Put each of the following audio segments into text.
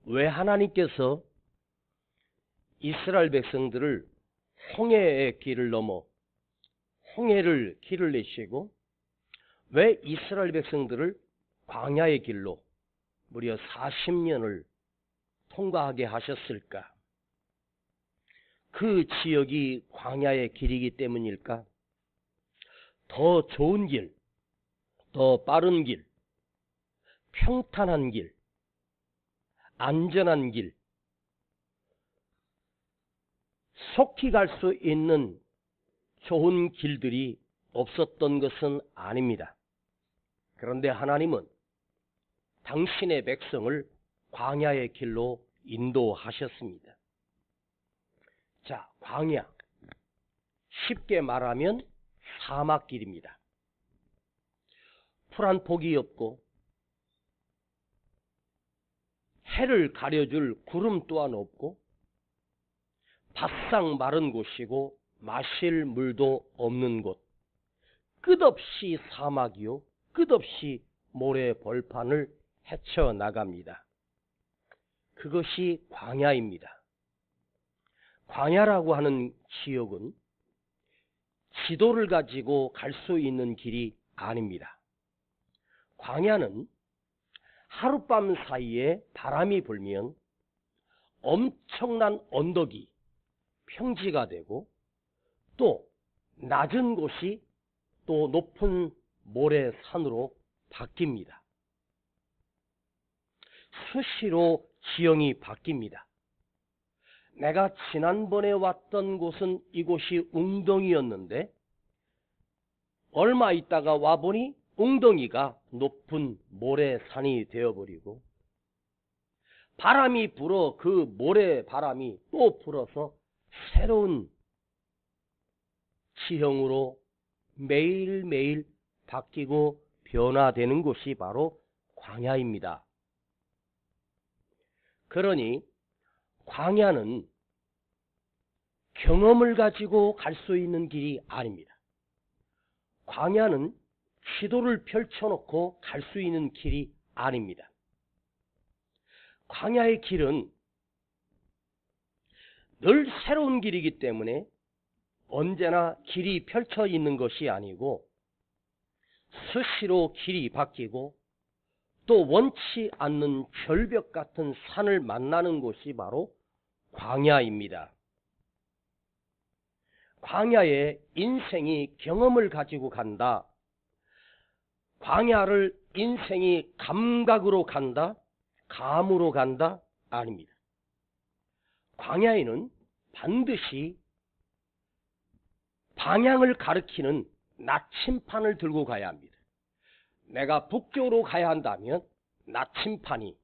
왜 하나님께서 이스라엘 백성들을 홍해의 길을 넘어 홍해를 길을 내시고 왜 이스라엘 백성들을 광야의 길로 무려 40년을 통과하게 하셨을까? 그 지역이 광야의 길이기 때문일까? 더 좋은 길, 더 빠른 길, 평탄한 길, 안전한 길, 속히 갈 수 있는 좋은 길들이 없었던 것은 아닙니다. 그런데 하나님은 당신의 백성을 광야의 길로 인도하셨습니다. 자, 광야. 쉽게 말하면 사막길입니다. 풀 한 폭이 없고 해를 가려줄 구름 또한 없고 바싹 마른 곳이고 마실 물도 없는 곳. 끝없이 사막이요, 끝없이 모래 벌판을 헤쳐나갑니다. 그것이 광야입니다. 광야라고 하는 지역은 지도를 가지고 갈 수 있는 길이 아닙니다. 광야는 하룻밤 사이에 바람이 불면 엄청난 언덕이 평지가 되고 또 낮은 곳이 또 높은 모래산으로 바뀝니다. 수시로 지형이 바뀝니다. 내가 지난번에 왔던 곳은 이곳이 웅덩이였는데 얼마 있다가 와보니 웅덩이가 높은 모래산이 되어버리고 바람이 불어 그 모래바람이 또 불어서 새로운 지형으로 매일매일 바뀌고 변화되는 곳이 바로 광야입니다. 그러니 광야는 경험을 가지고 갈 수 있는 길이 아닙니다. 광야는 지도를 펼쳐놓고 갈 수 있는 길이 아닙니다. 광야의 길은 늘 새로운 길이기 때문에 언제나 길이 펼쳐 있는 것이 아니고 수시로 길이 바뀌고 또 원치 않는 절벽 같은 산을 만나는 곳이 바로 광야입니다. 광야에 인생이 경험을 가지고 간다. 광야를 인생이 감각으로 간다. 감으로 간다. 아닙니다. 광야에는 반드시 방향을 가리키는 나침판을 들고 가야 합니다. 내가 북쪽으로 가야 한다면 나침판이,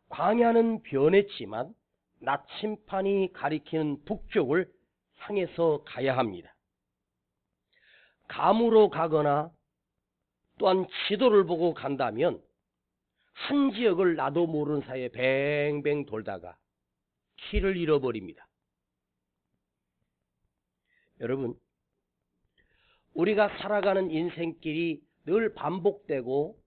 광야는 변했지만 나침판이 가리키는 북쪽을 향해서 가야 합니다. 감으로 가거나 또한 지도를 보고 간다면 한 지역을 나도 모르는 사이에 뱅뱅 돌다가 길을 잃어버립니다. 여러분, 우리가 살아가는 인생길이 늘 반복되고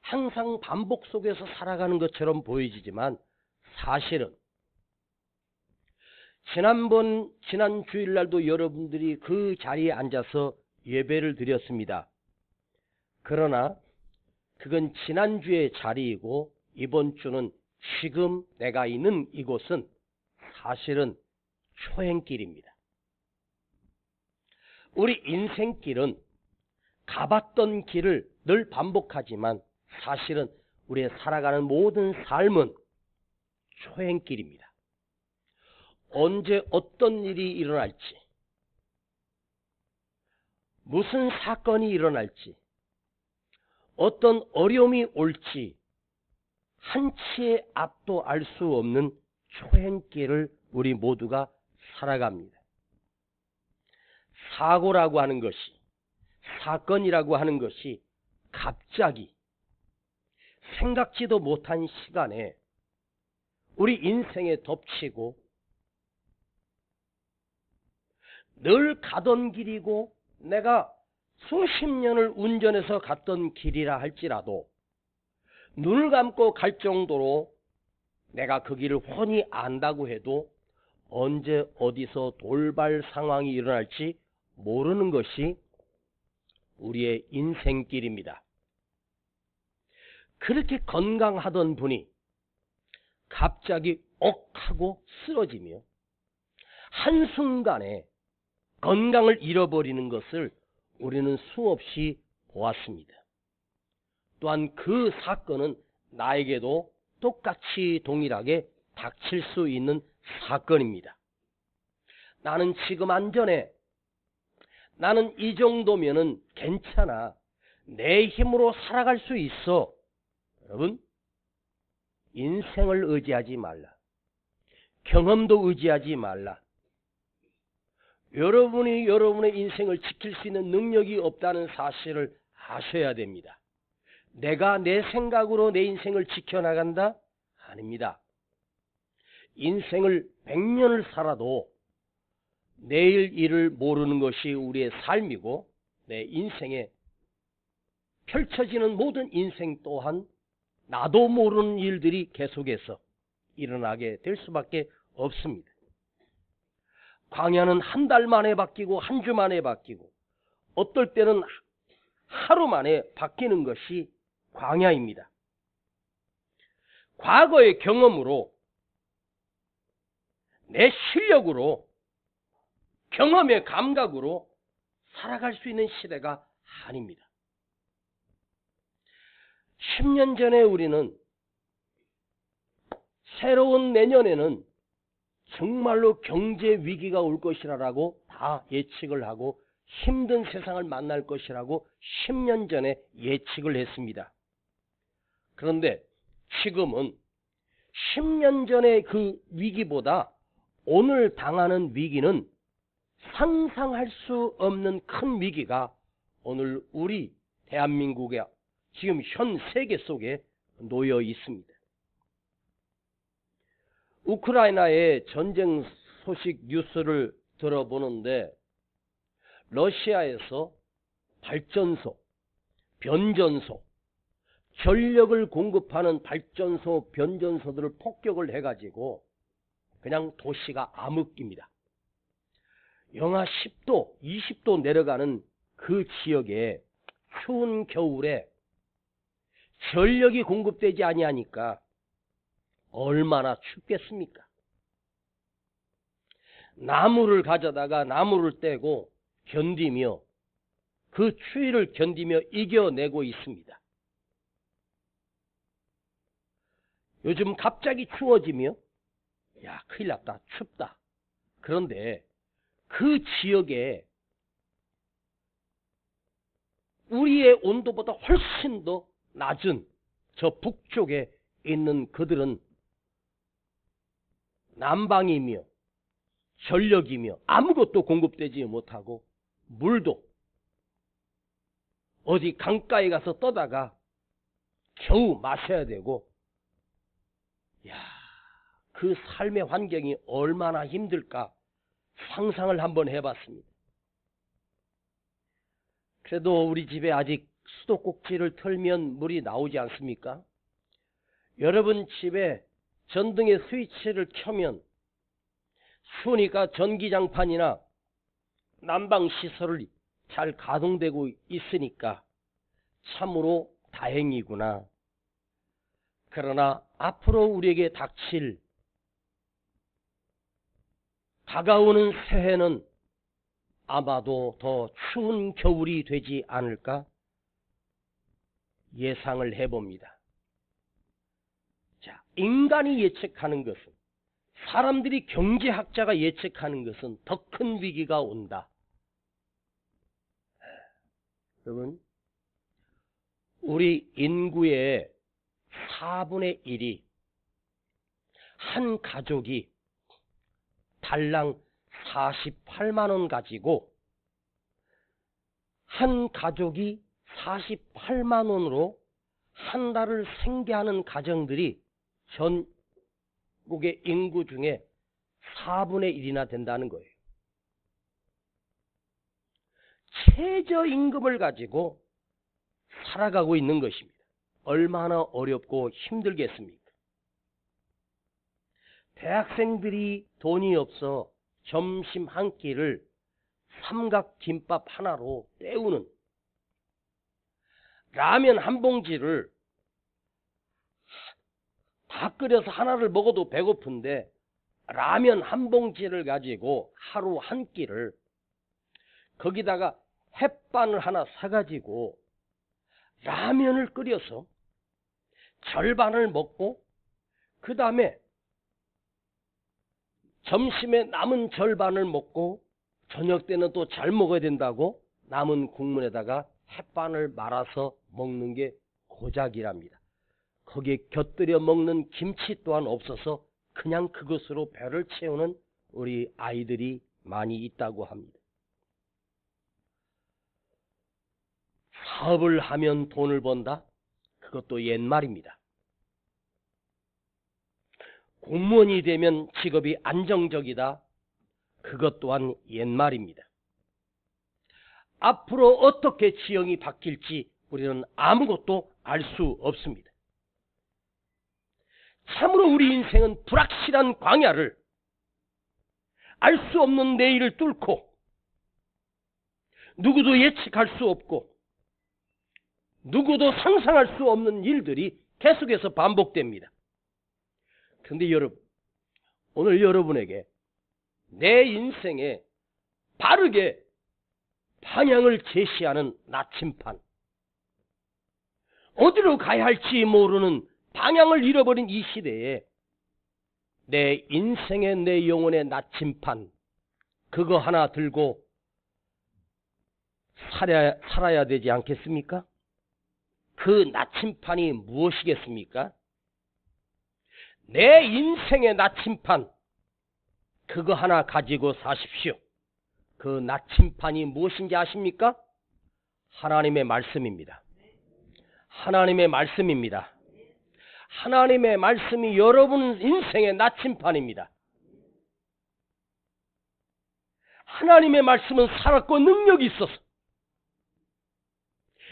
항상 반복 속에서 살아가는 것처럼 보이지만 사실은 지난 주일날도 여러분들이 그 자리에 앉아서 예배를 드렸습니다. 그러나 그건 지난주의 자리이고 이번 주는 지금 내가 있는 이곳은 사실은 초행길입니다. 우리 인생길은 가봤던 길을 늘 반복하지만 사실은 우리의 살아가는 모든 삶은 초행길입니다. 언제 어떤 일이 일어날지, 무슨 사건이 일어날지, 어떤 어려움이 올지 한치의 앞도 알 수 없는 초행길을 우리 모두가 살아갑니다. 사고라고 하는 것이, 사건이라고 하는 것이 갑자기 생각지도 못한 시간에 우리 인생에 덮치고 늘 가던 길이고 내가 수십 년을 운전해서 갔던 길이라 할지라도 눈을 감고 갈 정도로 내가 그 길을 훤히 안다고 해도 언제 어디서 돌발 상황이 일어날지 모르는 것이 우리의 인생길입니다. 그렇게 건강하던 분이 갑자기 옥하고 쓰러지며 한순간에 건강을 잃어버리는 것을 우리는 수없이 보았습니다. 또한 그 사건은 나에게도 똑같이 동일하게 닥칠 수 있는 사건입니다. 나는 지금 안전해. 나는 이 정도면은 괜찮아. 내 힘으로 살아갈 수 있어. 여러분, 인생을 의지하지 말라. 경험도 의지하지 말라. 여러분이 여러분의 인생을 지킬 수 있는 능력이 없다는 사실을 아셔야 됩니다. 내가 내 생각으로 내 인생을 지켜나간다? 아닙니다. 인생을 100년을 살아도 내일 일을 모르는 것이 우리의 삶이고, 내 인생에 펼쳐지는 모든 인생 또한 나도 모르는 일들이 계속해서 일어나게 될 수밖에 없습니다. 광야는 한 달 만에 바뀌고 한 주 만에 바뀌고 어떨 때는 하루 만에 바뀌는 것이 광야입니다. 과거의 경험으로, 내 실력으로, 경험의 감각으로 살아갈 수 있는 시대가 아닙니다. 10년 전에 우리는 새로운 내년에는 정말로 경제 위기가 올 것이라고 다 예측을 하고 힘든 세상을 만날 것이라고 10년 전에 예측을 했습니다. 그런데 지금은 10년 전의 그 위기보다 오늘 당하는 위기는 상상할 수 없는 큰 위기가 오늘 우리 대한민국의 지금 현 세계 속에 놓여 있습니다. 우크라이나의 전쟁 소식 뉴스를 들어보는데 러시아에서 발전소, 변전소, 전력을 공급하는 발전소, 변전소들을 폭격을 해가지고 그냥 도시가 암흑기입니다. 영하 10도, 20도 내려가는 그 지역에 추운 겨울에 전력이 공급되지 아니하니까 얼마나 춥겠습니까? 나무를 가져다가 나무를 떼고 견디며 그 추위를 견디며 이겨내고 있습니다. 요즘 갑자기 추워지며 야, 큰일 났다, 춥다. 그런데 그 지역에 우리의 온도보다 훨씬 더 낮은 저 북쪽에 있는 그들은 난방이며 전력이며 아무것도 공급되지 못하고 물도 어디 강가에 가서 떠다가 겨우 마셔야 되고, 야, 그 삶의 환경이 얼마나 힘들까 상상을 한번 해봤습니다. 그래도 우리 집에 아직 수도꼭지를 틀면 물이 나오지 않습니까? 여러분 집에 전등의 스위치를 켜면 추우니까 전기장판이나 난방시설을 잘 가동되고 있으니까 참으로 다행이구나. 그러나 앞으로 우리에게 닥칠 다가오는 새해는 아마도 더 추운 겨울이 되지 않을까 예상을 해봅니다. 자, 인간이 예측하는 것은, 사람들이 경제학자가 예측하는 것은 더 큰 위기가 온다. 여러분, 우리 인구의 4분의 1이 한 가족이 달랑 48만 원 가지고, 한 가족이 48만 원으로 한 달을 생계하는 가정들이 전국의 인구 중에 4분의 1이나 된다는 거예요. 최저임금을 가지고 살아가고 있는 것입니다. 얼마나 어렵고 힘들겠습니까? 대학생들이 돈이 없어 점심 한 끼를 삼각김밥 하나로 때우는, 라면 한 봉지를 다 끓여서 하나를 먹어도 배고픈데 라면 한 봉지를 가지고 하루 한 끼를, 거기다가 햇반을 하나 사가지고 라면을 끓여서 절반을 먹고 그 다음에 점심에 남은 절반을 먹고 저녁 때는 또 잘 먹어야 된다고 남은 국물에다가 햇반을 말아서 먹는 게 고작이랍니다. 거기에 곁들여 먹는 김치 또한 없어서 그냥 그것으로 배를 채우는 우리 아이들이 많이 있다고 합니다. 사업을 하면 돈을 번다? 그것도 옛말입니다. 공무원이 되면 직업이 안정적이다? 그것 또한 옛말입니다. 앞으로 어떻게 지형이 바뀔지 우리는 아무것도 알 수 없습니다. 참으로 우리 인생은 불확실한 광야를, 알 수 없는 내일을 뚫고 누구도 예측할 수 없고 누구도 상상할 수 없는 일들이 계속해서 반복됩니다. 그런데 여러분, 오늘 여러분에게 내 인생에 바르게 방향을 제시하는 나침판, 어디로 가야 할지 모르는 방향을 잃어버린 이 시대에 내 인생의, 내 영혼의 나침판, 그거 하나 들고 살아야 되지 않겠습니까? 그 나침판이 무엇이겠습니까? 내 인생의 나침판, 그거 하나 가지고 사십시오. 그 나침판이 무엇인지 아십니까? 하나님의 말씀입니다. 하나님의 말씀입니다. 하나님의 말씀이 여러분 인생의 나침판입니다. 하나님의 말씀은 살았고 능력이 있어서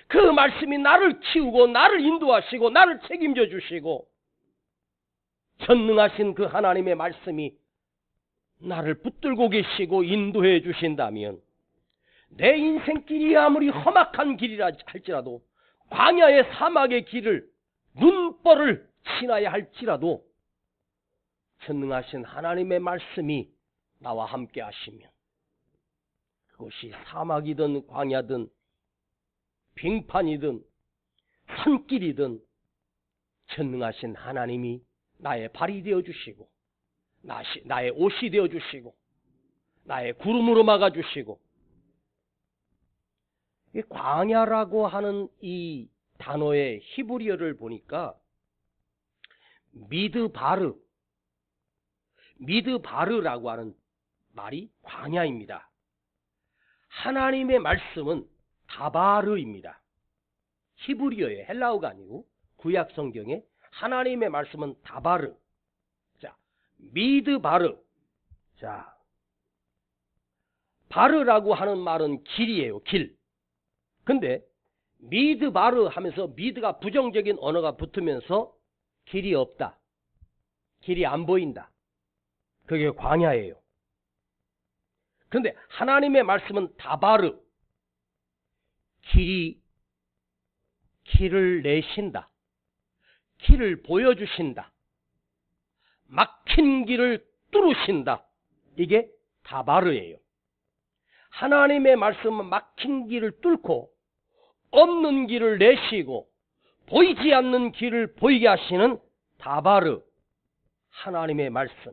그 말씀이 나를 키우고 나를 인도하시고 나를 책임져 주시고, 전능하신 그 하나님의 말씀이 나를 붙들고 계시고 인도해 주신다면 내 인생길이 아무리 험악한 길이라 할지라도, 광야의 사막의 길을 눈벌을 지나야 할지라도 전능하신 하나님의 말씀이 나와 함께 하시면, 그것이 사막이든 광야든 빙판이든 산길이든 전능하신 하나님이 나의 발이 되어주시고 나의 옷이 되어주시고 나의 구름으로 막아주시고, 이 광야라고 하는 이 단어의 히브리어를 보니까 미드바르라고 하는 말이 광야입니다. 하나님의 말씀은 다바르입니다. 히브리어의 헬라어가 아니고 구약 성경에 하나님의 말씀은 다바르. 자, 미드바르. 자, 바르라고 하는 말은 길이에요, 길. 근데 미드바르 하면서 미드가 부정적인 언어가 붙으면서 길이 없다, 길이 안 보인다, 그게 광야예요. 그런데 하나님의 말씀은 다바르, 길을 내신다, 길을 보여주신다, 막힌 길을 뚫으신다, 이게 다바르예요. 하나님의 말씀은 막힌 길을 뚫고 없는 길을 내시고 보이지 않는 길을 보이게 하시는 다바르, 하나님의 말씀.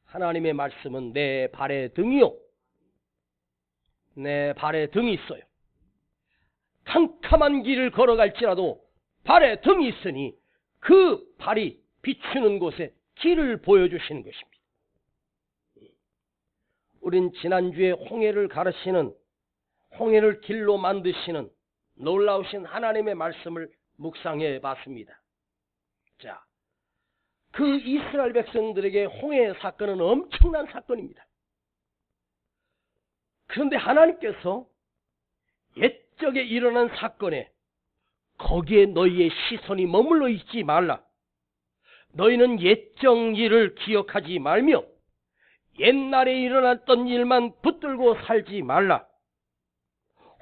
하나님의 말씀은 내 발의 등이요, 내 발에 등이 있어요. 캄캄한 길을 걸어갈지라도 발에 등이 있으니 그 발이 비추는 곳에 길을 보여주시는 것입니다. 우린 지난주에 홍해를 가르시는, 홍해를 길로 만드시는 놀라우신 하나님의 말씀을 묵상해 봤습니다. 자, 그 이스라엘 백성들에게 홍해 사건은 엄청난 사건입니다. 그런데 하나님께서 옛적에 일어난 사건에 거기에 너희의 시선이 머물러 있지 말라, 너희는 옛적 일을 기억하지 말며 옛날에 일어났던 일만 붙들고 살지 말라.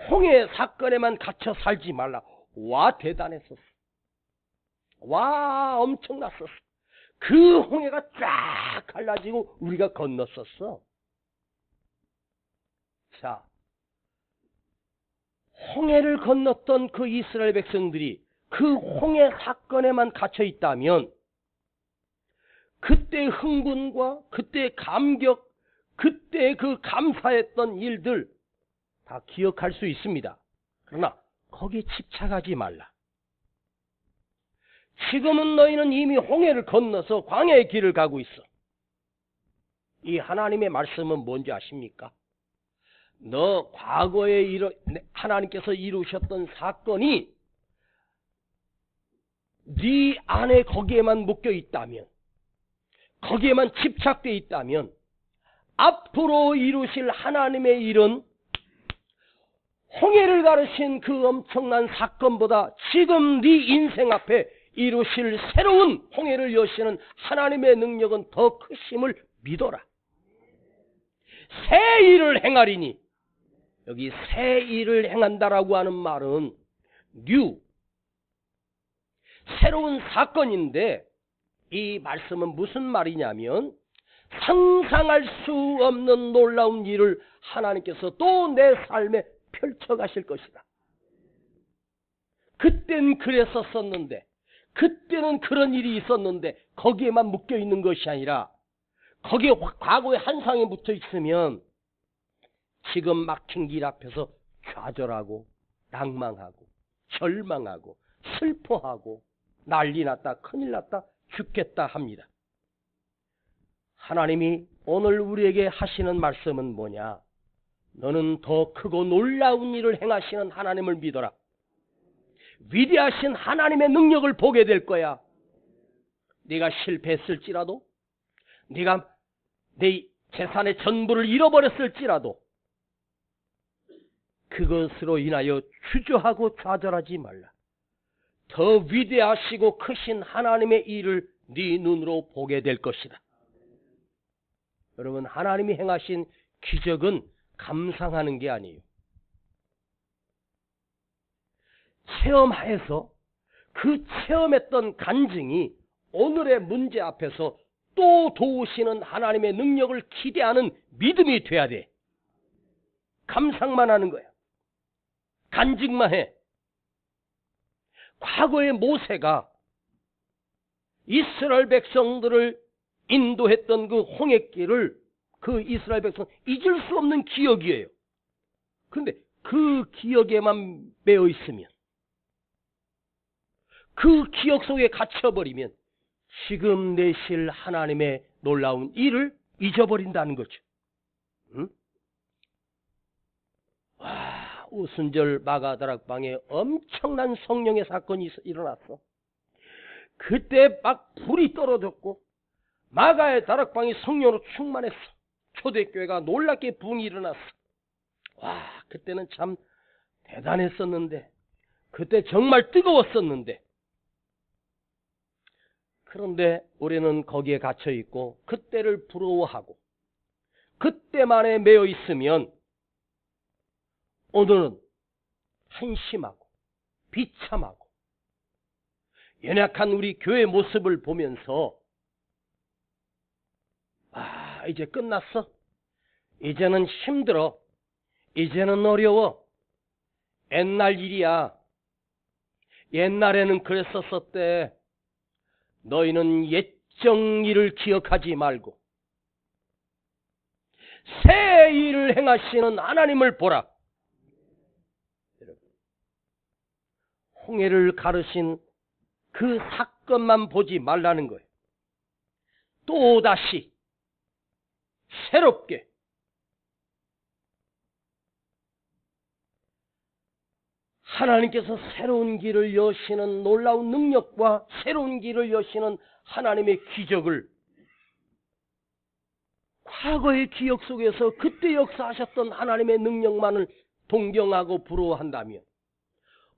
홍해 사건에만 갇혀 살지 말라. 와, 대단했었어. 와, 엄청났었어. 그 홍해가 쫙 갈라지고 우리가 건넜었어. 자, 홍해를 건넜던 그 이스라엘 백성들이 그 홍해 사건에만 갇혀 있다면 그때 흥분과 그때 감격, 그때 그 감사했던 일들 다 기억할 수 있습니다. 그러나 거기에 집착하지 말라. 지금은 너희는 이미 홍해를 건너서 광야의 길을 가고 있어. 이 하나님의 말씀은 뭔지 아십니까? 너 과거에 하나님께서 이루셨던 사건이 네 안에 거기에만 묶여 있다면, 거기에만 집착되어 있다면 앞으로 이루실 하나님의 일은 홍해를 가르신 그 엄청난 사건보다 지금 네 인생 앞에 이루실 새로운 홍해를 여시는 하나님의 능력은 더 크심을 믿어라. 새 일을 행하리니, 여기 새 일을 행한다라고 하는 말은 new, 새로운 사건인데 이 말씀은 무슨 말이냐면 상상할 수 없는 놀라운 일을 하나님께서 또 내 삶에 펼쳐가실 것이다. 그땐 그랬었었는데, 그때는 그런 일이 있었는데 거기에만 묶여있는 것이 아니라 거기에 과거의 한상에 묻혀 있으면 지금 막힌 길 앞에서 좌절하고 낭망하고 절망하고 슬퍼하고 난리 났다, 큰일 났다, 죽겠다 합니다. 하나님이 오늘 우리에게 하시는 말씀은 뭐냐? 너는 더 크고 놀라운 일을 행하시는 하나님을 믿어라. 위대하신 하나님의 능력을 보게 될 거야. 네가 실패했을지라도, 네가 내 재산의 전부를 잃어버렸을지라도 그것으로 인하여 주저하고 좌절하지 말라. 더 위대하시고 크신 하나님의 일을 네 눈으로 보게 될 것이다. 여러분, 하나님이 행하신 기적은 감상하는 게 아니에요. 체험하여서 그 체험했던 간증이 오늘의 문제 앞에서 또 도우시는 하나님의 능력을 기대하는 믿음이 돼야 돼. 감상만 하는 거야. 간증만 해. 과거의 모세가 이스라엘 백성들을 인도했던 그 홍해길을 그 이스라엘 백성 잊을 수 없는 기억이에요. 그런데 그 기억에만 매여 있으면, 그 기억 속에 갇혀버리면 지금 내실 하나님의 놀라운 일을 잊어버린다는 거죠. 응? 와, 오순절 마가다락방에 엄청난 성령의 사건이 일어났어. 그때 막 불이 떨어졌고 마가의 다락방이 성령으로 충만했어. 초대교회가 놀랍게 부흥이 일어났어. 와, 그때는 참 대단했었는데, 그때 정말 뜨거웠었는데, 그런데 우리는 거기에 갇혀 있고 그때를 부러워하고 그때만에 매여 있으면 오늘은 한심하고 비참하고 연약한 우리 교회 모습을 보면서 이제 끝났어. 이제는 힘들어. 이제는 어려워. 옛날 일이야. 옛날에는 그랬었었대. 너희는 옛적 일을 기억하지 말고 새 일을 행하시는 하나님을 보라. 홍해를 가르신 그 사건만 보지 말라는 거예요. 또다시 새롭게 하나님께서 새로운 길을 여시는 놀라운 능력과 새로운 길을 여시는 하나님의 기적을 과거의 기억 속에서 그때 역사하셨던 하나님의 능력만을 동경하고 부러워한다면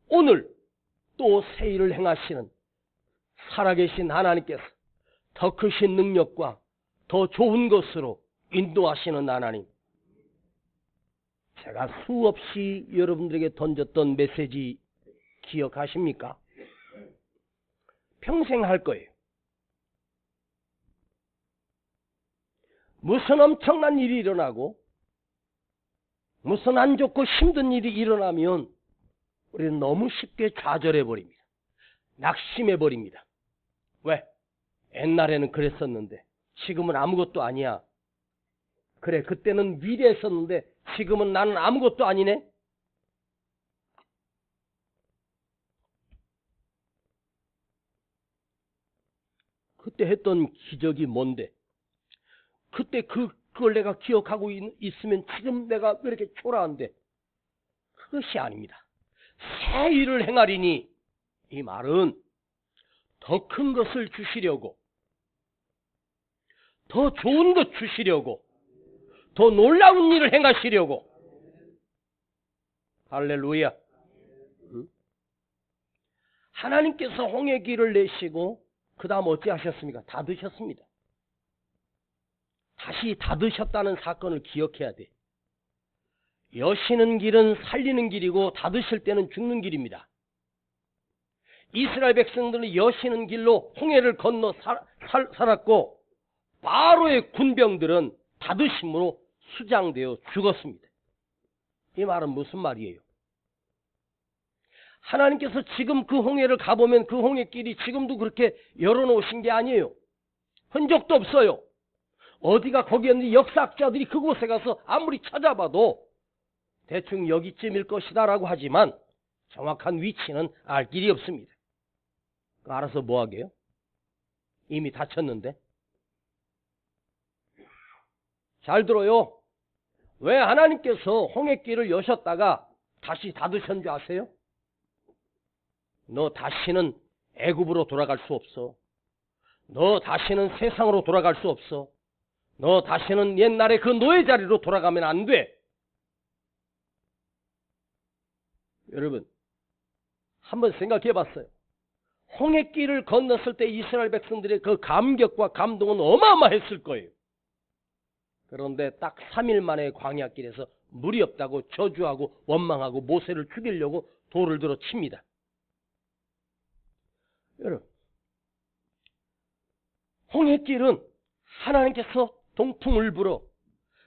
오늘 또 새 일을 행하시는 살아계신 하나님께서 더 크신 능력과 더 좋은 것으로 인도하시는 하나님. 제가 수없이 여러분들에게 던졌던 메시지 기억하십니까? 평생 할 거예요. 무슨 엄청난 일이 일어나고 무슨 안 좋고 힘든 일이 일어나면 우리는 너무 쉽게 좌절해 버립니다. 낙심해 버립니다. 왜? 옛날에는 그랬었는데 지금은 아무것도 아니야. 그래, 그때는 위대했었는데 지금은 나는 아무것도 아니네. 그때 했던 기적이 뭔데? 그때 그걸 내가 기억하고 있으면 지금 내가 왜 이렇게 초라한데? 그것이 아닙니다. 새 일을 행하리니, 이 말은 더 큰 것을 주시려고, 더 좋은 것 주시려고, 더 놀라운 일을 행하시려고. 할렐루야. 하나님께서 홍해 길을 내시고 그 다음 어찌하셨습니까? 닫으셨습니다. 다시 닫으셨다는 사건을 기억해야 돼. 여시는 길은 살리는 길이고 닫으실 때는 죽는 길입니다. 이스라엘 백성들은 여시는 길로 홍해를 건너 살았고 바로의 군병들은 닫으심으로 수장되어 죽었습니다. 이 말은 무슨 말이에요? 하나님께서 지금 그 홍해를 가보면 그 홍해길이 지금도 그렇게 열어놓으신 게 아니에요. 흔적도 없어요. 어디가 거기였는지 역사학자들이 그곳에 가서 아무리 찾아봐도 대충 여기쯤일 것이다라고 하지만 정확한 위치는 알 길이 없습니다. 알아서 뭐 하게요? 이미 닫혔는데. 잘 들어요. 왜 하나님께서 홍해길을 여셨다가 다시 닫으신 줄 아세요? 너 다시는 애굽으로 돌아갈 수 없어. 너 다시는 세상으로 돌아갈 수 없어. 너 다시는 옛날에 그 노예 자리로 돌아가면 안 돼. 여러분, 한번 생각해 봤어요. 홍해길을 건넜을 때 이스라엘 백성들의 그 감격과 감동은 어마어마했을 거예요. 그런데 딱 3일 만에 광야길에서 물이 없다고 저주하고 원망하고 모세를 죽이려고 돌을 들어 칩니다. 여러분, 홍해길은 하나님께서 동풍을 불어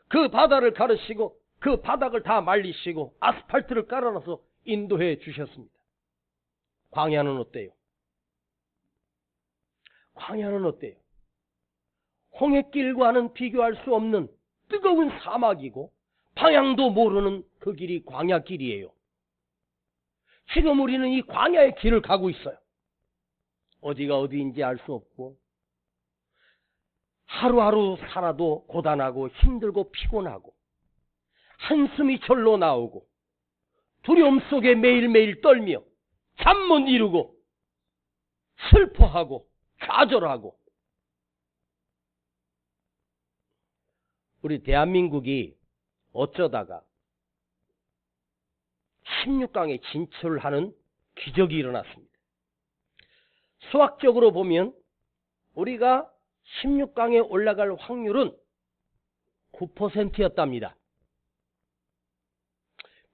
그 바다를 가르시고 그 바닥을 다 말리시고 아스팔트를 깔아놔서 인도해 주셨습니다. 광야는 어때요? 광야는 어때요? 홍해길과는 비교할 수 없는 뜨거운 사막이고 방향도 모르는 그 길이 광야길이에요. 지금 우리는 이 광야의 길을 가고 있어요. 어디가 어디인지 알 수 없고 하루하루 살아도 고단하고 힘들고 피곤하고 한숨이 절로 나오고 두려움 속에 매일매일 떨며 잠 못 이루고 슬퍼하고 좌절하고. 우리 대한민국이 어쩌다가 16강에 진출하는 기적이 일어났습니다. 수학적으로 보면 우리가 16강에 올라갈 확률은 9%였답니다.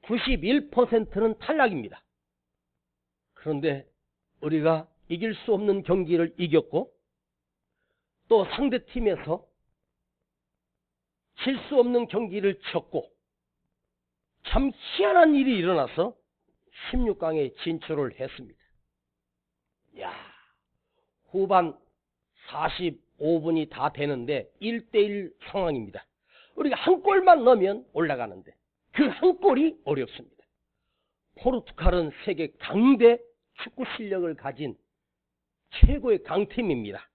91%는 탈락입니다. 그런데 우리가 이길 수 없는 경기를 이겼고 또 상대팀에서 질 수 없는 경기를 쳤고 참 희한한 일이 일어나서 16강에 진출을 했습니다. 야, 후반 45분이 다 되는데 1대1 상황입니다. 우리가 한 골만 넣으면 올라가는데 그 한 골이 어렵습니다. 포르투갈은 세계 강대 축구 실력을 가진 최고의 강팀입니다.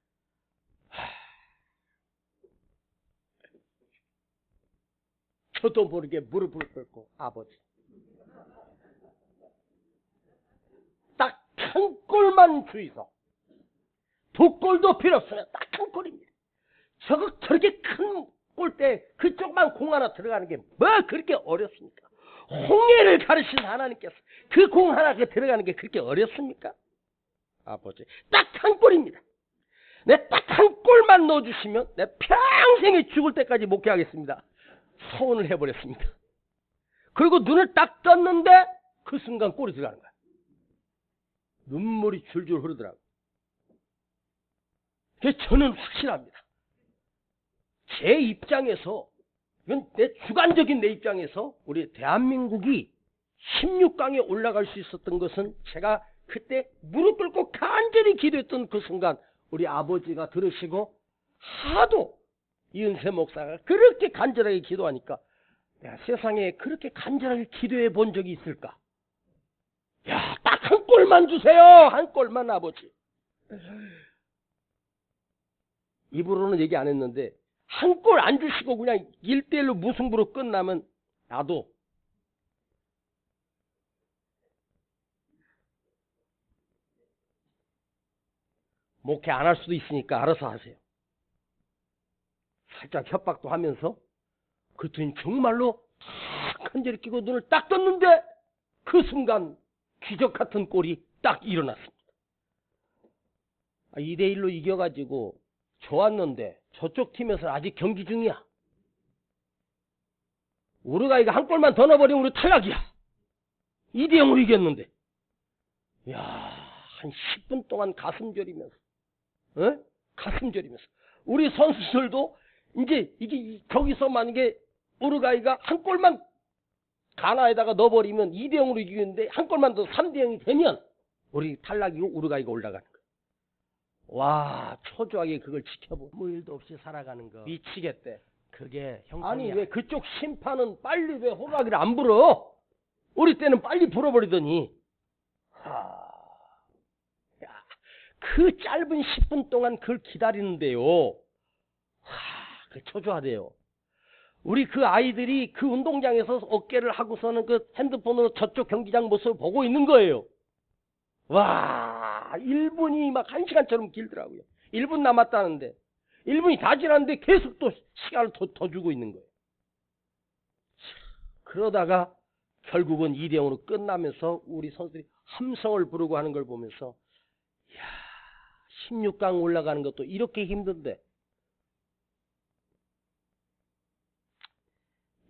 저도 모르게 무릎을 꿇고 아버지 딱 한 골만 주이소. 두 골도 필요 없으면 딱 한 골입니다. 저렇게 큰 골대 그쪽만 공 하나 들어가는 게 뭐 그렇게 어렵습니까? 홍해를 가르친 하나님께서 그 공 하나 들어가는 게 그렇게 어렵습니까? 아버지 딱 한 골입니다. 내 딱 한 골만 넣어주시면 내 평생에 죽을 때까지 목회하겠습니다. 서원을 해버렸습니다. 그리고 눈을 딱 떴는데 그 순간 골이 들어가는 거야. 눈물이 줄줄 흐르더라고요. 저는 확실합니다. 제 입장에서, 이건 내 주관적인 내 입장에서 우리 대한민국이 16강에 올라갈 수 있었던 것은 제가 그때 무릎 꿇고 간절히 기도했던 그 순간 우리 아버지가 들으시고 하도 이은세 목사가 그렇게 간절하게 기도하니까 내가 세상에 그렇게 간절하게 기도해 본 적이 있을까? 야, 딱 한 골만 주세요. 한 골만 아버지. 입으로는 얘기 안 했는데 한 골 안 주시고 그냥 1대1로 무승부로 끝나면 나도 목회 안 할 수도 있으니까 알아서 하세요. 살짝 협박도 하면서 그랬더니 정말로 딱 간절히 끼고 눈을 딱 떴는데 그 순간 기적 같은 골이 딱 일어났습니다. 2대1로 이겨가지고 좋았는데 저쪽 팀에서는 아직 경기 중이야. 우루과이가 한 골만 더 넣어버리면 우리 탈락이야. 2대0으로 이겼는데. 이야, 한 10분 동안 가슴 저리면서. 가슴 저리면서. 우리 선수들도 이제 이게 저기서 만약에 우루과이가 한 골만 가나에다가 넣어버리면 2대0으로 이기는데 한 골만 더 3대0이 되면 우리 탈락이고 우루과이가 올라가는 거야. 와, 초조하게 그걸 지켜보고 아무 일도 없이 살아가는 거 미치겠대. 그게 형편이야. 아니 왜 그쪽 심판은 빨리 왜 호루라기를 안 불어? 우리 때는 빨리 불어버리더니. 그 짧은 10분 동안 그걸 기다리는데요. 그 초조하대요. 우리 그 아이들이 그 운동장에서 어깨를 하고서는 그 핸드폰으로 저쪽 경기장 모습을 보고 있는 거예요. 와, 1분이 막 1시간처럼 길더라고요. 1분 남았다는데 1분이 다 지났는데 계속 또 시간을 더 주고 있는 거예요. 그러다가 결국은 2대0으로 끝나면서 우리 선수들이 함성을 부르고 하는 걸 보면서 이야, 16강 올라가는 것도 이렇게 힘든데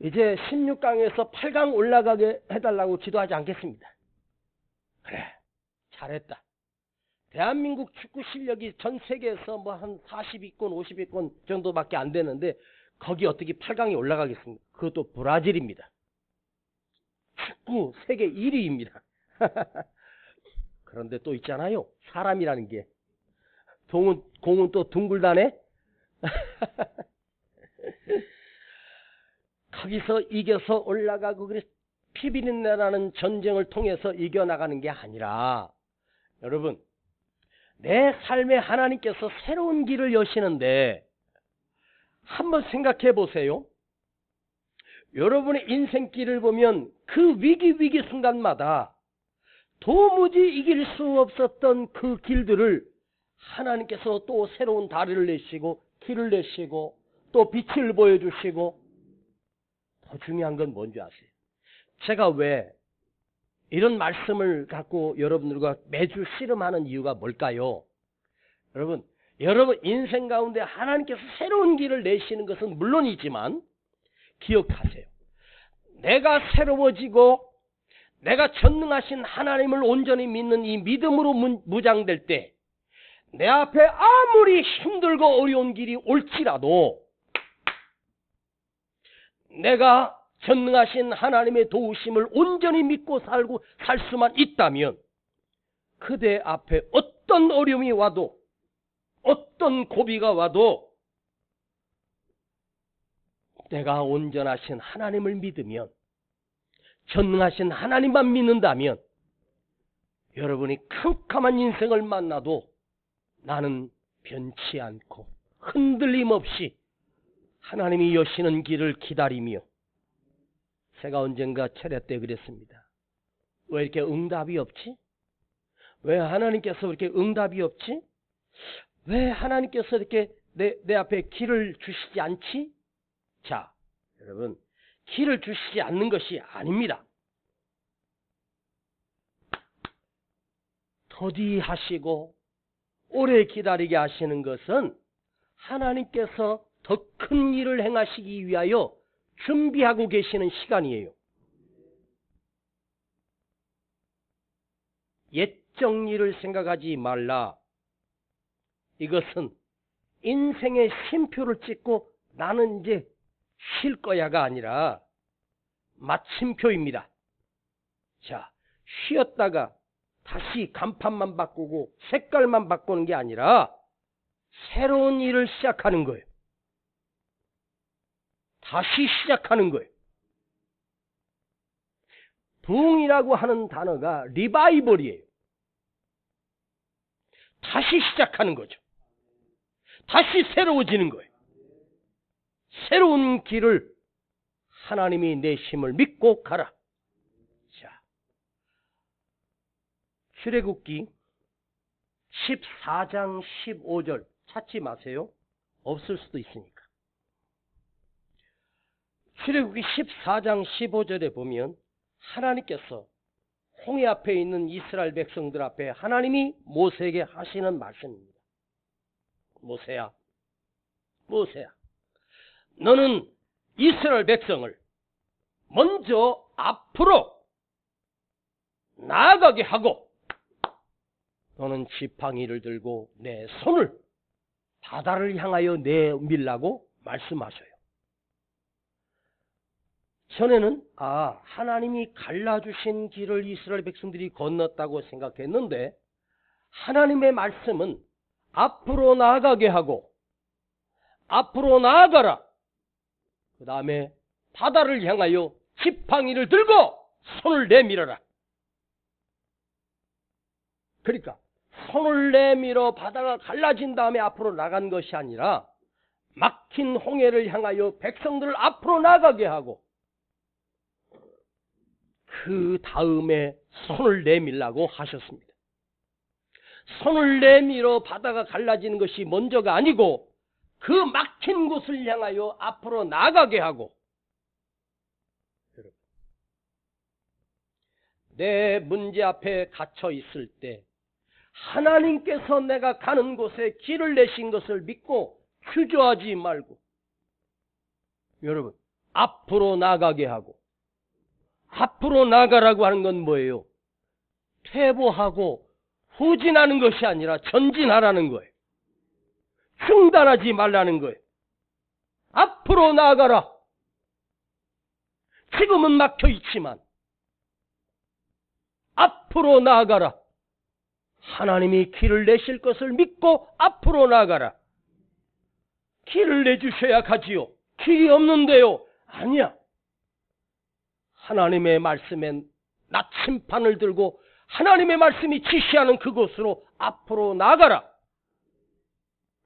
이제 16강에서 8강 올라가게 해달라고 기도하지 않겠습니다. 그래, 잘했다. 대한민국 축구 실력이 전 세계에서 뭐 한 40위권, 50위권 정도밖에 안 되는데 거기 어떻게 8강에 올라가겠습니까? 그것도 브라질입니다. 축구 세계 1위입니다. 그런데 또 있잖아요. 사람이라는 게. 공은 또 둥글다네? 거기서 이겨서 올라가고 그래서 피비린내라는 전쟁을 통해서 이겨나가는 게 아니라 여러분 내 삶에 하나님께서 새로운 길을 여시는데 한번 생각해 보세요. 여러분의 인생길을 보면 그 위기 순간마다 도무지 이길 수 없었던 그 길들을 하나님께서 또 새로운 다리를 내시고 길을 내시고 또 빛을 보여주시고 더 중요한 건 뭔지 아세요? 제가 왜 이런 말씀을 갖고 여러분들과 매주 씨름하는 이유가 뭘까요? 여러분 인생 가운데 하나님께서 새로운 길을 내시는 것은 물론이지만 기억하세요. 내가 새로워지고 내가 전능하신 하나님을 온전히 믿는 이 믿음으로 무장될 때 내 앞에 아무리 힘들고 어려운 길이 올지라도 내가 전능하신 하나님의 도우심을 온전히 믿고 살 수만 있다면 그대 앞에 어떤 어려움이 와도 어떤 고비가 와도 내가 온전하신 하나님을 믿으면 전능하신 하나님만 믿는다면 여러분이 캄캄한 인생을 만나도 나는 변치 않고 흔들림 없이 하나님이 여시는 길을 기다리며 제가 언젠가 차례 때 그랬습니다. 왜 이렇게 응답이 없지? 왜 하나님께서 이렇게 응답이 없지? 왜 하나님께서 이렇게 내 앞에 길을 주시지 않지? 자, 여러분 길을 주시지 않는 것이 아닙니다. 더디하시고 오래 기다리게 하시는 것은 하나님께서 더 큰 일을 행하시기 위하여 준비하고 계시는 시간이에요. 옛적 일을 생각하지 말라. 이것은 인생의 쉼표를 찍고 나는 이제 쉴 거야가 아니라 마침표입니다. 자, 쉬었다가 다시 간판만 바꾸고 색깔만 바꾸는 게 아니라 새로운 일을 시작하는 거예요. 다시 시작하는 거예요. 부흥이라고 하는 단어가 리바이벌이에요. 다시 시작하는 거죠. 다시 새로워지는 거예요. 새로운 길을 하나님이 내심을 믿고 가라. 자, 출애굽기 14장 15절 찾지 마세요. 없을 수도 있으니까. 출애굽기 14장 15절에 보면 하나님께서 홍해 앞에 있는 이스라엘 백성들 앞에 하나님이 모세에게 하시는 말씀입니다. 모세야, 모세야, 너는 이스라엘 백성을 먼저 앞으로 나아가게 하고 너는 지팡이를 들고 내 손을 바다를 향하여 내밀라고 말씀하셔요. 전에는 하나님이 갈라주신 길을 이스라엘 백성들이 건넜다고 생각했는데 하나님의 말씀은 앞으로 나아가게 하고 앞으로 나아가라. 그 다음에 바다를 향하여 지팡이를 들고 손을 내밀어라. 그러니까 손을 내밀어 바다가 갈라진 다음에 앞으로 나간 것이 아니라 막힌 홍해를 향하여 백성들을 앞으로 나가게 하고 그 다음에 손을 내밀라고 하셨습니다. 손을 내밀어 바다가 갈라지는 것이 먼저가 아니고 그 막힌 곳을 향하여 앞으로 나가게 하고 내 문제 앞에 갇혀 있을 때 하나님께서 내가 가는 곳에 길을 내신 것을 믿고 주저하지 말고 여러분 앞으로 나가게 하고 앞으로 나가라고 하는 건 뭐예요? 퇴보하고 후진하는 것이 아니라 전진하라는 거예요. 중단하지 말라는 거예요. 앞으로 나아가라. 지금은 막혀 있지만 앞으로 나아가라. 하나님이 길을 내실 것을 믿고 앞으로 나아가라. 길을 내주셔야 가지요. 길이 없는데요. 아니야. 하나님의 말씀엔 나침판을 들고 하나님의 말씀이 지시하는 그곳으로 앞으로 나아가라.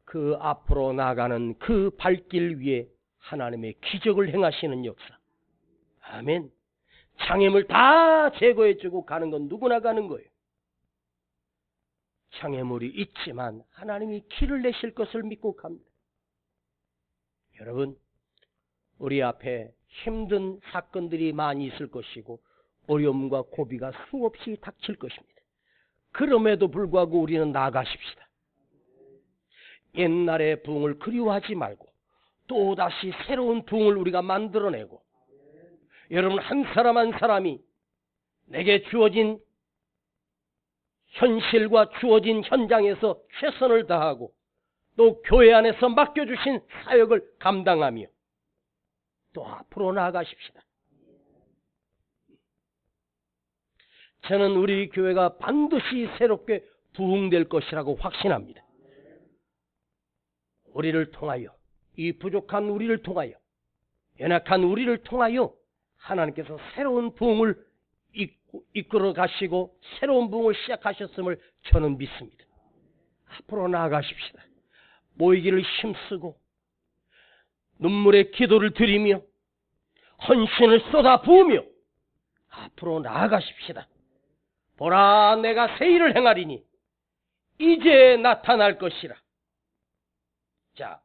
그 앞으로 나가는 그 발길 위에 하나님의 기적을 행하시는 역사. 아멘. 장애물 다 제거해주고 가는 건 누구나 가는 거예요. 장애물이 있지만 하나님이 길을 내실 것을 믿고 갑니다. 여러분, 우리 앞에 힘든 사건들이 많이 있을 것이고 어려움과 고비가 수없이 닥칠 것입니다. 그럼에도 불구하고 우리는 나아가십시다. 옛날의 부흥을 그리워하지 말고 또다시 새로운 부흥을 우리가 만들어내고 여러분 한 사람 한 사람이 내게 주어진 현실과 주어진 현장에서 최선을 다하고 또 교회 안에서 맡겨주신 사역을 감당하며 또 앞으로 나아가십시다. 저는 우리 교회가 반드시 새롭게 부흥될 것이라고 확신합니다. 우리를 통하여, 이 부족한 우리를 통하여, 연약한 우리를 통하여 하나님께서 새로운 부흥을 이끌어 가시고 새로운 부흥을 시작하셨음을 저는 믿습니다. 앞으로 나아가십시다. 모이기를 힘쓰고 눈물의 기도를 드리며 헌신을 쏟아 부으며 앞으로 나아가십시다. 보라, 내가 새 일을 행하리니 이제 나타날 것이라. 자,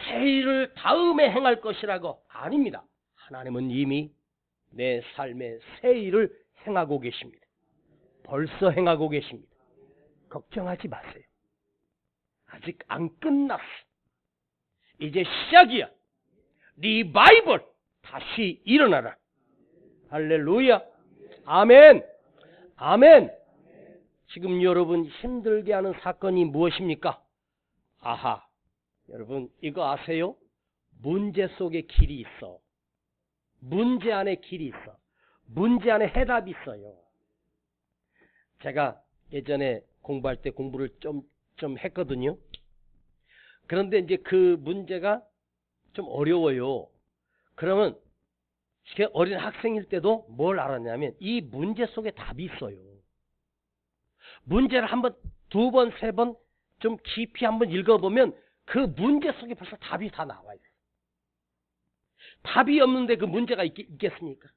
새 일을 다음에 행할 것이라고 아닙니다. 하나님은 이미 내 삶에 새 일을 행하고 계십니다. 벌써 행하고 계십니다. 걱정하지 마세요. 아직 안 끝났어. 이제 시작이야. 리바이벌. 다시 일어나라. 할렐루야. 아멘. 아멘. 지금 여러분 힘들게 하는 사건이 무엇입니까? 아하. 여러분 이거 아세요? 문제 속에 길이 있어. 문제 안에 길이 있어. 문제 안에 해답이 있어요. 제가 예전에 공부할 때 공부를 좀 했거든요. 그런데 이제 그 문제가 좀 어려워요. 그러면 어린 학생일 때도 뭘 알았냐면 이 문제 속에 답이 있어요. 문제를 한번, 두 번, 세 번 좀 깊이 한번 읽어보면 그 문제 속에 벌써 답이 다 나와요. 답이 없는데 그 문제가 있겠습니까?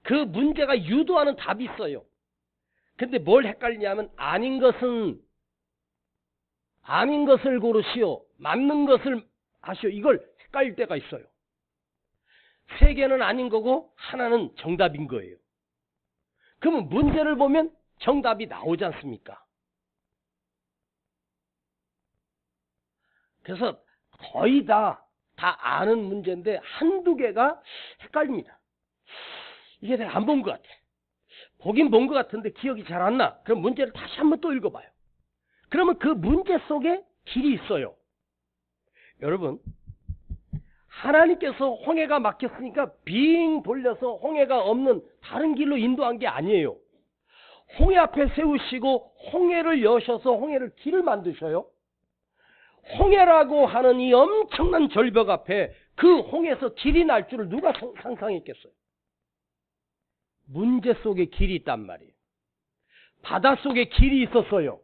그 문제가 유도하는 답이 있어요. 근데 뭘 헷갈리냐면 아닌 것을 고르시오. 맞는 것을 하시오. 이걸 헷갈릴 때가 있어요. 세 개는 아닌 거고 하나는 정답인 거예요. 그러면 문제를 보면 정답이 나오지 않습니까? 그래서 거의 다 아는 문제인데 한두 개가 헷갈립니다. 이게 내가 안 본 것 같아. 보긴 본 것 같은데 기억이 잘 안 나. 그럼 문제를 다시 한번 또 읽어봐요. 그러면 그 문제 속에 길이 있어요. 여러분, 하나님께서 홍해가 막혔으니까 빙 돌려서 홍해가 없는 다른 길로 인도한 게 아니에요. 홍해 앞에 세우시고 홍해를 여셔서 홍해를 길을 만드셔요. 홍해라고 하는 이 엄청난 절벽 앞에 그 홍해에서 길이 날 줄을 누가 상상했겠어요? 문제 속에 길이 있단 말이에요. 바다 속에 길이 있었어요.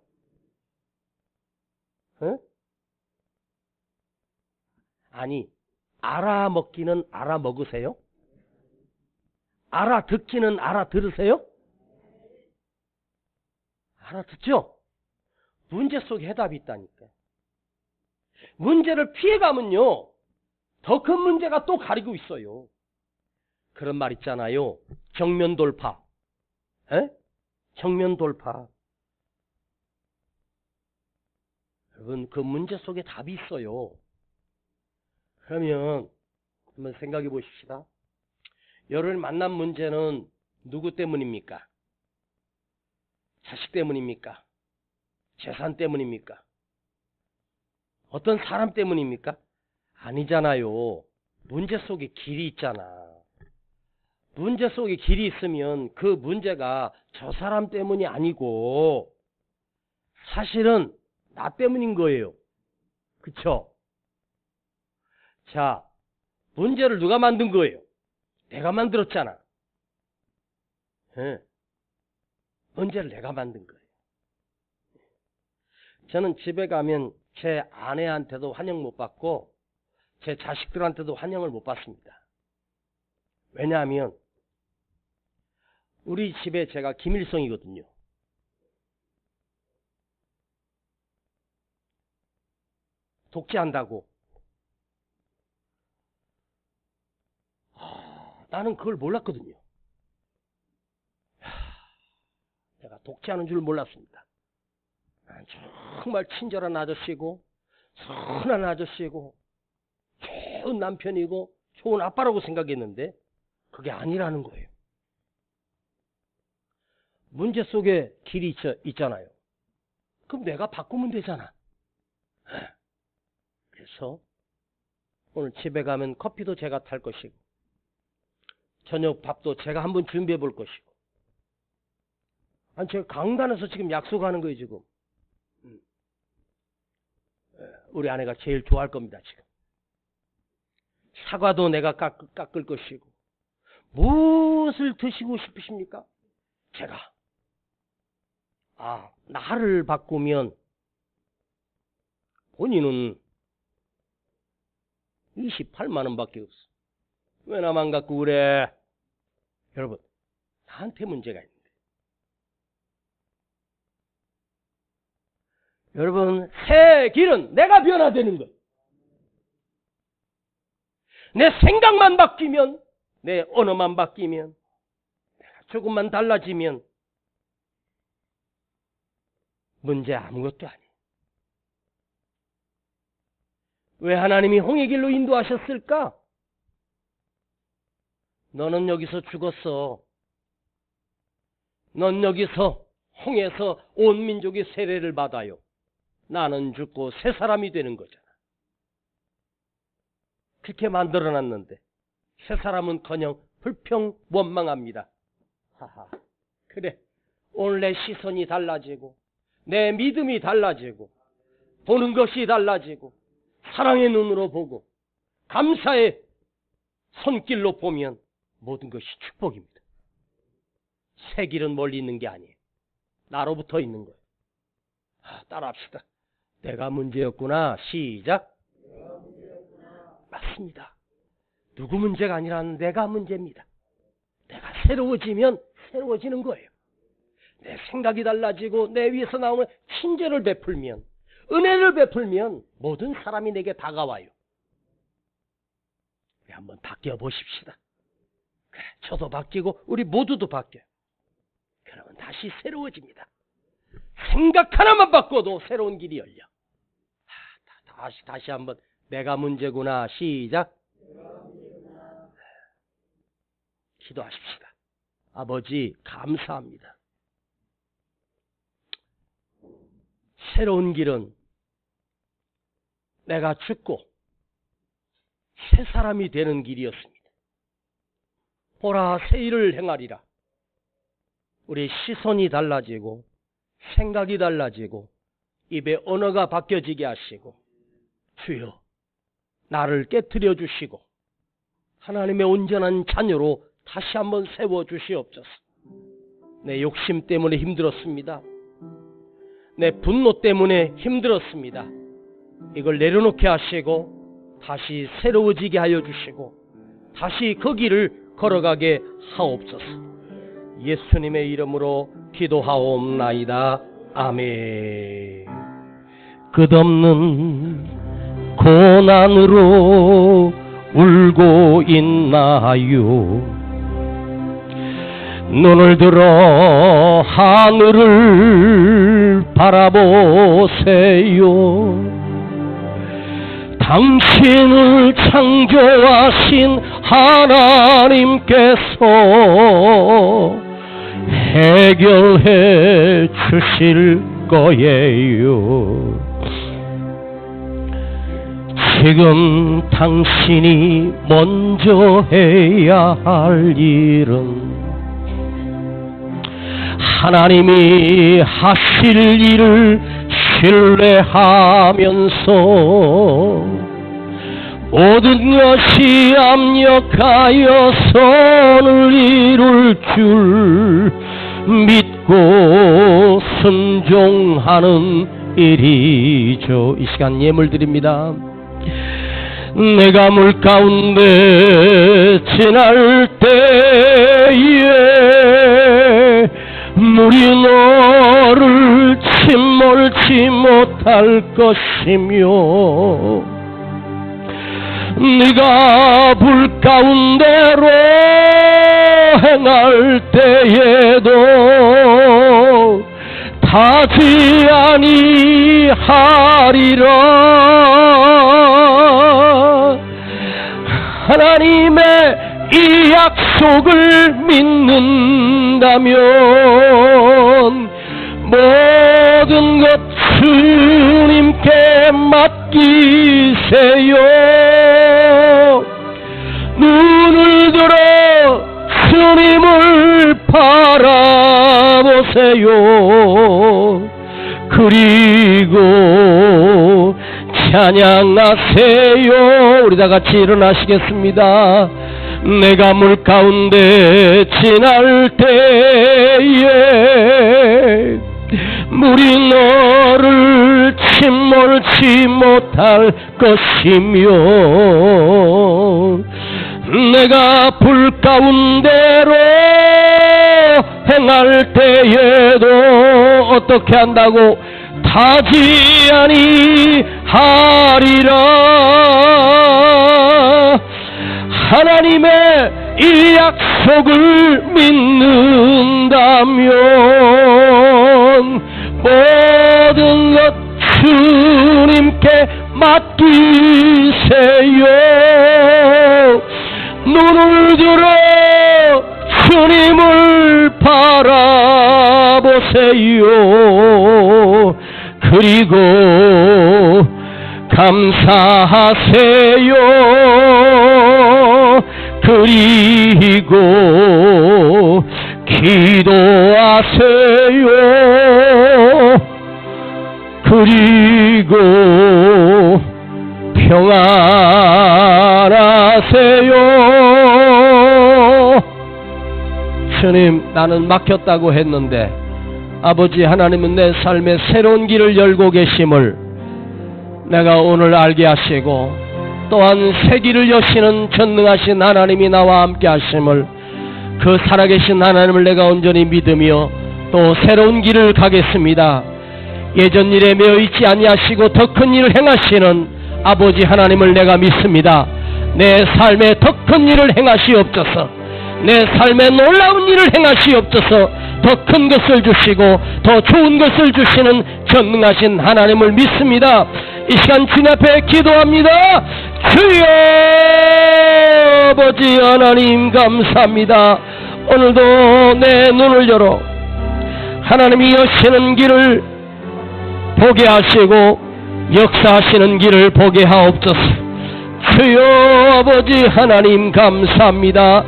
에? 아니, 알아먹기는 알아먹으세요? 알아듣기는 알아들으세요? 알아듣죠? 문제 속에 해답이 있다니까. 문제를 피해가면요, 더 큰 문제가 또 가리고 있어요. 그런 말 있잖아요. 정면 돌파. 에? 정면 돌파. 여러분, 그 문제 속에 답이 있어요. 그러면 한번 생각해 보십시다. 여러분 만난 문제는 누구 때문입니까? 자식 때문입니까? 재산 때문입니까? 어떤 사람 때문입니까? 아니잖아요. 문제 속에 길이 있잖아. 문제 속에 길이 있으면 그 문제가 저 사람 때문이 아니고 사실은 나 때문인 거예요. 그쵸? 자, 문제를 누가 만든 거예요? 내가 만들었잖아. 네. 문제를 내가 만든 거예요. 저는 집에 가면 제 아내한테도 환영 못 받고 제 자식들한테도 환영을 못 받습니다. 왜냐하면 우리 집에 제가 김일성이거든요. 독재한다고. 나는 그걸 몰랐거든요. 제가 독재하는 줄 몰랐습니다. 정말 친절한 아저씨고 선한 아저씨고 좋은 남편이고 좋은 아빠라고 생각했는데 그게 아니라는 거예요. 문제 속에 길이 있잖아요. 그럼 내가 바꾸면 되잖아. 그래서 오늘 집에 가면 커피도 제가 탈 것이고 저녁 밥도 제가 한번 준비해 볼 것이고 아니 제가 강단에서 지금 약속하는 거예요 지금. 우리 아내가 제일 좋아할 겁니다 지금. 사과도 내가 깎을 것이고 무엇을 드시고 싶으십니까? 제가 나를 바꾸면 본인은 28만 원밖에 없어. 왜 나만 갖고 그래? 여러분, 나한테 문제가 있는데. 여러분, 새 길은 내가 변화되는 것. 내 생각만 바뀌면, 내 언어만 바뀌면, 내가 조금만 달라지면 문제 아무것도 아니에요. 왜 하나님이 홍해 길로 인도하셨을까? 너는 여기서 죽었어. 넌 여기서 홍해에서 온 민족이 세례를 받아요. 나는 죽고 새 사람이 되는 거잖아. 그렇게 만들어놨는데 새 사람은커녕 불평 원망합니다. 하하, 그래, 오늘 내 시선이 달라지고 내 믿음이 달라지고 보는 것이 달라지고 사랑의 눈으로 보고 감사의 손길로 보면 모든 것이 축복입니다. 새 길은 멀리 있는 게 아니에요. 나로부터 있는 거예요. 따라합시다. 내가 문제였구나. 시작. 맞습니다. 누구 문제가 아니라 내가 문제입니다. 내가 새로워지면 새로워지는 거예요. 내 생각이 달라지고 내 위에서 나오는 친절을 베풀면, 은혜를 베풀면 모든 사람이 내게 다가와요. 우리 한번 바뀌어 보십시다. 그래, 저도 바뀌고 우리 모두도 바뀌어요. 그러면 다시 새로워집니다. 생각 하나만 바꿔도 새로운 길이 열려. 다시 한번 내가 문제구나. 시작. 기도하십시다. 아버지, 감사합니다. 새로운 길은 내가 죽고 새 사람이 되는 길이었습니다. 보라, 새 일을 행하리라. 우리 시선이 달라지고 생각이 달라지고 입의 언어가 바뀌어지게 하시고, 주여 나를 깨트려 주시고 하나님의 온전한 자녀로 다시 한번 세워주시옵소서. 내 욕심 때문에 힘들었습니다. 내 분노 때문에 힘들었습니다. 이걸 내려놓게 하시고 다시 새로워지게 하여 주시고 다시 그 길을 걸어가게 하옵소서. 예수님의 이름으로 기도하옵나이다. 아멘. 끝없는 고난으로 울고 있나요? 눈을 들어 하늘을 바라보세요. 당신을 창조하신 하나님께서 해결해 주실 거예요. 지금 당신이 먼저 해야 할 일은 하나님이 하실 일을 신뢰하면서 모든 것이 압력하여 선을 이룰 줄 믿고 순종하는 일이죠. 이 시간 예물 드립니다. 내가 물 가운데 지날 때에 물이 너를 침몰치 못할 것이며 네가 불 가운데로 행할 때에도 타지 아니하리라. 하나님의 이 약속을 믿는다면 모든 것 주님께 맡기세요. 눈을 들어 주님을 바라보세요. 그리고 찬양하세요. 우리 다 같이 일어나시겠습니다. 내가 물 가운데 지날 때에 물이 너를 침몰치 못할 것이며 내가 불 가운데로 행할 때에도 어떻게 한다고? 타지 아니하리라. 하나님의 이 약속을 믿는다면 모든 것 주님께 맡기세요. 눈을 들어 주님을 바라보세요. 그리고 감사하세요. 그리고 기도하세요. 그리고 평안하세요. 주님, 나는 막혔다고 했는데 아버지 하나님은 내 삶에 새로운 길을 열고 계심을 내가 오늘 알게 하시고, 또한 새 길을 여시는 전능하신 하나님이 나와 함께 하심을, 그 살아계신 하나님을 내가 온전히 믿으며 또 새로운 길을 가겠습니다. 예전 일에 매여 있지 아니하시고 더 큰 일을 행하시는 아버지 하나님을 내가 믿습니다. 내 삶에 더 큰 일을 행하시옵소서. 내 삶에 놀라운 일을 행하시옵소서. 더 큰 것을 주시고 더 좋은 것을 주시는 전능하신 하나님을 믿습니다. 이 시간 주님 앞에 기도합니다. 주여 아버지 하나님 감사합니다. 오늘도 내 눈을 열어 하나님이 여시는 길을 보게 하시고 역사하시는 길을 보게 하옵소서. 주여 아버지 하나님 감사합니다.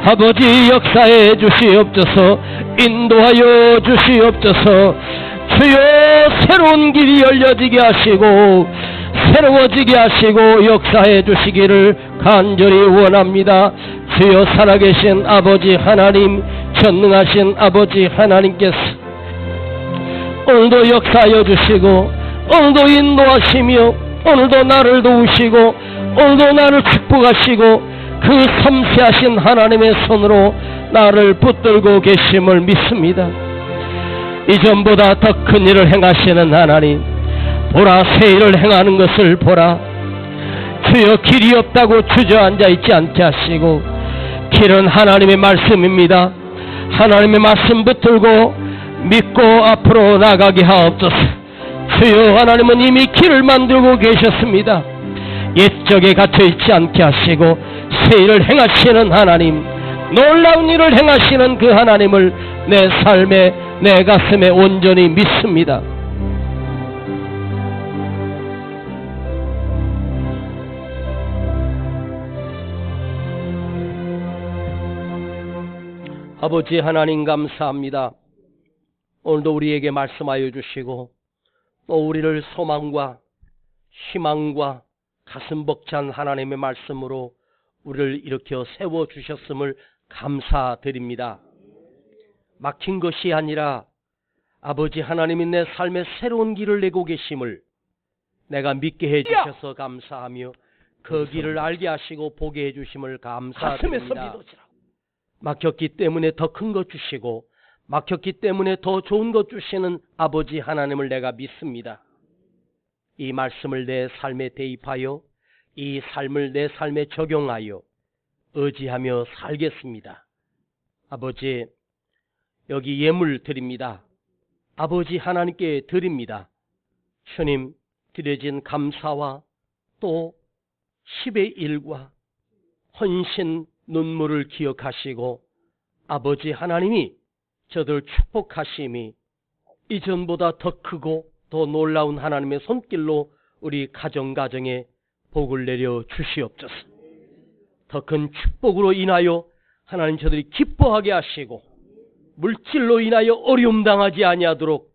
아버지 역사해 주시옵소서. 인도하여 주시옵소서. 주여 새로운 길이 열려지게 하시고 새로워지게 하시고 역사해 주시기를 간절히 원합니다. 주여 살아계신 아버지 하나님, 전능하신 아버지 하나님께서 오늘도 역사하여 주시고 오늘도 인도하시며 오늘도 나를 도우시고 오늘도 나를 축복하시고 그 섬세하신 하나님의 손으로 나를 붙들고 계심을 믿습니다. 이전보다 더 큰 일을 행하시는 하나님, 보라 새 일을 행하는 것을 보라. 주여 길이 없다고 주저앉아 있지 않게 하시고 길은 하나님의 말씀입니다. 하나님의 말씀 붙들고 믿고 앞으로 나가게 하옵소서. 주여 하나님은 이미 길을 만들고 계셨습니다. 옛적에 갇혀있지 않게 하시고 새 일을 행하시는 하나님, 놀라운 일을 행하시는 그 하나님을 내 삶에 내 가슴에 온전히 믿습니다. 아버지 하나님 감사합니다. 오늘도 우리에게 말씀하여 주시고 또 우리를 소망과 희망과 가슴 벅찬 하나님의 말씀으로 우리를 일으켜 세워주셨음을 감사드립니다. 막힌 것이 아니라 아버지 하나님이 내 삶에 새로운 길을 내고 계심을 내가 믿게 해주셔서 감사하며 그 길을 알게 하시고 보게 해주심을 감사드립니다. 막혔기 때문에 더 큰 것 주시고 막혔기 때문에 더 좋은 것 주시는 아버지 하나님을 내가 믿습니다. 이 말씀을 내 삶에 대입하여 이 삶을 내 삶에 적용하여 의지하며 살겠습니다. 아버지, 여기 예물 드립니다. 아버지 하나님께 드립니다. 주님, 드려진 감사와 또 10의 1과 헌신 눈물을 기억하시고 아버지 하나님이 저들 축복하심이 이전보다 더 크고 더 놀라운 하나님의 손길로 우리 가정에 복을 내려 주시옵소서. 더 큰 축복으로 인하여 하나님 저들이 기뻐하게 하시고 물질로 인하여 어려움 당하지 아니하도록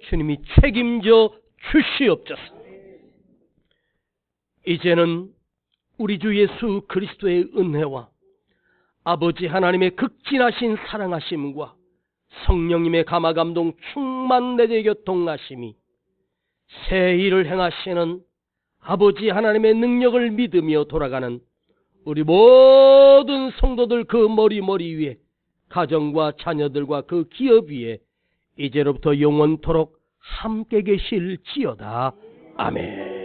주님이 책임져 주시옵소서. 이제는 우리 주 예수 그리스도의 은혜와 아버지 하나님의 극진하신 사랑하심과 성령님의 감화감동 충만 내재 교통하심이 새 일을 행하시는 아버지 하나님의 능력을 믿으며 돌아가는 우리 모든 성도들 그 머리 위에 가정과 자녀들과 그 기업 위에 이제로부터 영원토록 함께 계실지어다. 아멘.